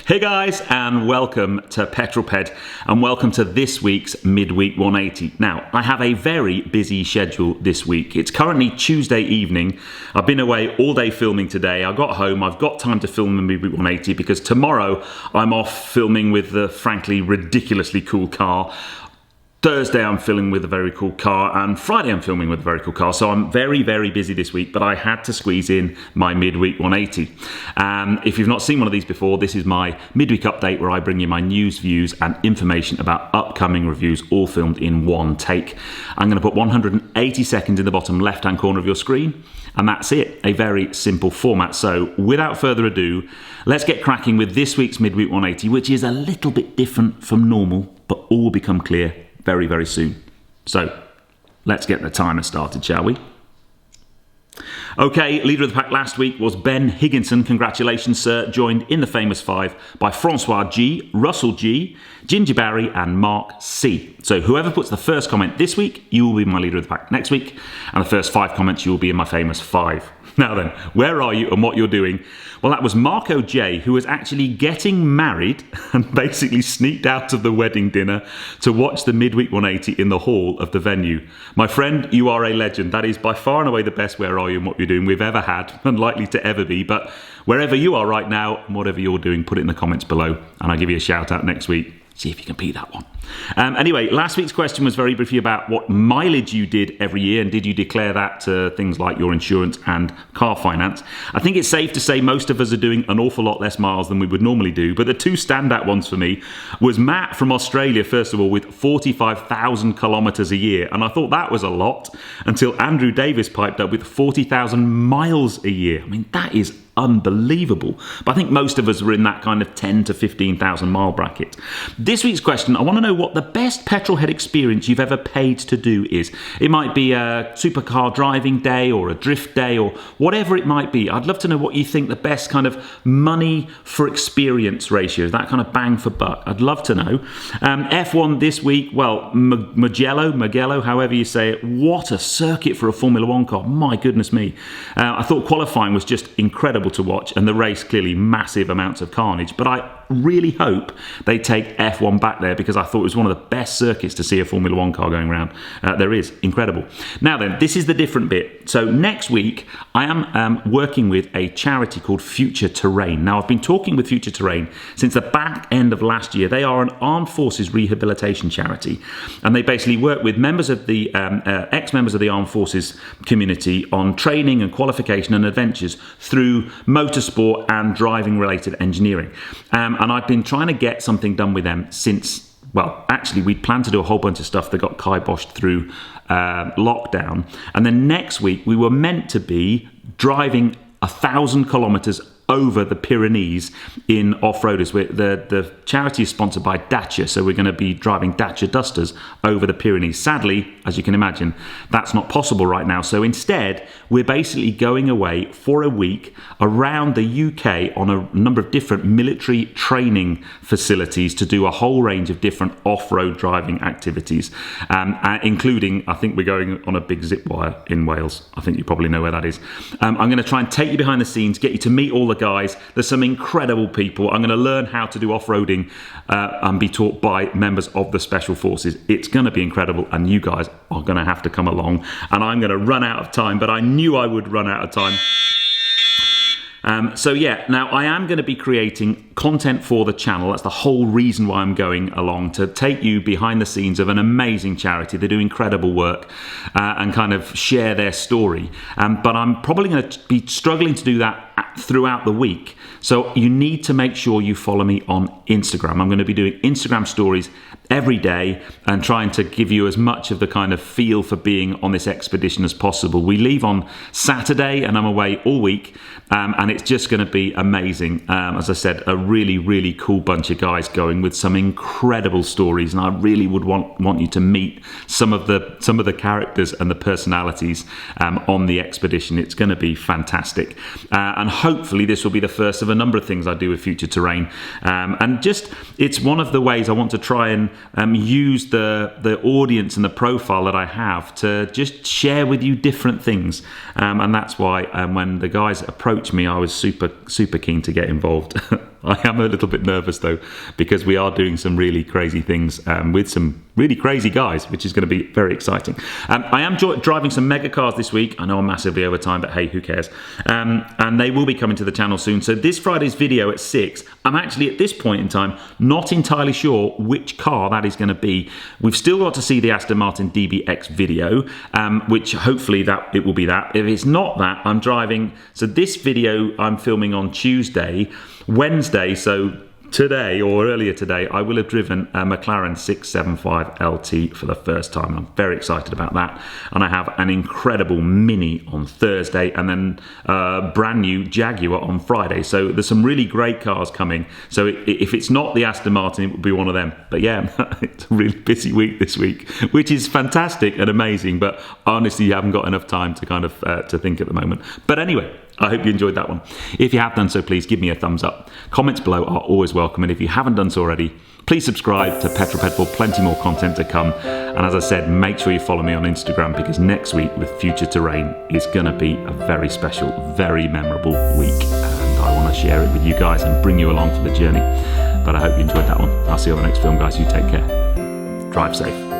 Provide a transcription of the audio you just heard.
Hey guys, and welcome to Petrol, and welcome to this week's Midweek 180. Now, I have a very busy schedule this week. It's currently Tuesday evening. I've been away all day filming today. I got home, I've got time to film the Midweek 180 because tomorrow I'm off filming with the frankly ridiculously cool car. Thursday I'm filming with a very cool car, and Friday I'm filming with a very cool car. So I'm very, very busy this week, but I had to squeeze in my Midweek 180. If you've not seen one of these before, this is my midweek update where I bring you my news, views, and information about upcoming reviews, all filmed in one take. I'm going to put 180 seconds in the bottom left-hand corner of your screen, and that's it. A very simple format. So without further ado, let's get cracking with this week's Midweek 180, which is a little bit different from normal, but all will become clear very, very soon. So let's get the timer started, shall we? Okay, leader of the pack last week was Ben Higginson. Congratulations, sir. Joined in the famous five by Francois G, Russell G, Ginger Barry, and Mark C. So whoever puts the first comment this week, you will be my leader of the pack next week. And the first 5 comments, you will be in my famous 5. Now then, where are you and what you're doing? Well, that was Marco J, who was actually getting married and basically sneaked out of the wedding dinner to watch the Midweek 180 in the hall of the venue. My friend, you are a legend. That is by far and away the best where are you and what you're doing we've ever had and likely to ever be. But wherever you are right now and whatever you're doing, put it in the comments below and I'll give you a shout out next week. See if you can beat that one. Anyway, last week's question was very briefly about what mileage you did every year, and did you declare that to things like your insurance and car finance? I think it's safe to say most of us are doing an awful lot less miles than we would normally do, but the two standout ones for me was Matt from Australia, first of all, with 45,000 kilometres a year, and I thought that was a lot until Andrew Davis piped up with 40,000 miles a year. I mean, that is unbelievable. But I think most of us were in that kind of 10 to 15,000 mile bracket. This week's question, I want to know what the best petrol head experience you've ever paid to do is. It might be a supercar driving day or a drift day or whatever it might be. I'd love to know what you think the best kind of money for experience ratio is, that kind of bang for buck. I'd love to know. F1 this week, well, Mugello, however you say it, what a circuit for a Formula One car. My goodness me. I thought qualifying was just incredible to watch, and the race clearly massive amounts of carnage, but I really hope they take F1 back there because I thought it was one of the best circuits to see a Formula One car going around. There is incredible. Now then, this is the different bit. So next week I am working with a charity called Future Terrain. Now I've been talking with Future Terrain since the back end of last year. They are an armed forces rehabilitation charity, and they basically work with members of the ex-members of the armed forces community on training and qualification and adventures through motorsport and driving related engineering. And I've been trying to get something done with them since, well, actually we'd planned to do a whole bunch of stuff that got kiboshed through lockdown. And then next week we were meant to be driving 1,000 kilometres over the Pyrenees in off-roaders. The charity is sponsored by Dacia, so we're going to be driving Dacia Dusters over the Pyrenees. Sadly, as you can imagine, that's not possible right now. So instead, we're basically going away for a week around the UK on a number of different military training facilities to do a whole range of different off-road driving activities, including, I think we're going on a big zip wire in Wales. I think you probably know where that is. I'm going to try and take you behind the scenes, get you to meet all the guys. There's some incredible people. I'm going to learn how to do off-roading and be taught by members of the Special Forces. It's going to be incredible, and you guys are going to have to come along, and I'm going to run out of time, but I knew I would run out of time. So yeah, now I am going to be creating content for the channel. That's the whole reason why I'm going along, to take you behind the scenes of an amazing charity. They do incredible work and kind of share their story. But I'm probably going to be struggling to do that throughout the week. So you need to make sure you follow me on Instagram. I'm going to be doing Instagram stories every day and trying to give you as much of the kind of feel for being on this expedition as possible. We leave on Saturday and I'm away all week, and it's just going to be amazing. As I said, a really, really cool bunch of guys going with some incredible stories, and I really would want you to meet some of the characters and the personalities on the expedition. It's going to be fantastic, and hopefully this will be the first of a number of things I do with Future Terrain, and just it's one of the ways I want to try and use the audience and the profile that I have to just share with you different things, and that's why when the guys approached me, I was super keen to get involved. I am a little bit nervous though, because we are doing some really crazy things with some really crazy guys, which is going to be very exciting. I am driving some mega cars this week. I know I'm massively over time, but hey, who cares? And they will be coming to the channel soon. So this Friday's video at 6, I'm actually at this point in time not entirely sure which car that is going to be. We've still got to see the Aston Martin DBX video, which hopefully that it will be that. If it's not that, I'm driving. So this video I'm filming on Tuesday. Wednesday, so today or earlier today, I will have driven a McLaren 675 LT for the first time. I'm very excited about that. And I have an incredible Mini on Thursday, and then a brand new Jaguar on Friday. So there's some really great cars coming. So if it's not the Aston Martin, it will be one of them. But yeah, it's a really busy week this week, which is fantastic and amazing. But honestly, you haven't got enough time to kind of to think at the moment. But anyway, I hope you enjoyed that one. If you have done so, please give me a thumbs up. Comments below are always welcome, and if you haven't done so already, please subscribe to Petrol. Plenty more content to come. And as I said, make sure you follow me on Instagram, because next week with Future Terrain is going to be a very special, very memorable week, and I want to share it with you guys and bring you along for the journey. But I hope you enjoyed that one. I'll see you on the next film, guys. You take care. Drive safe.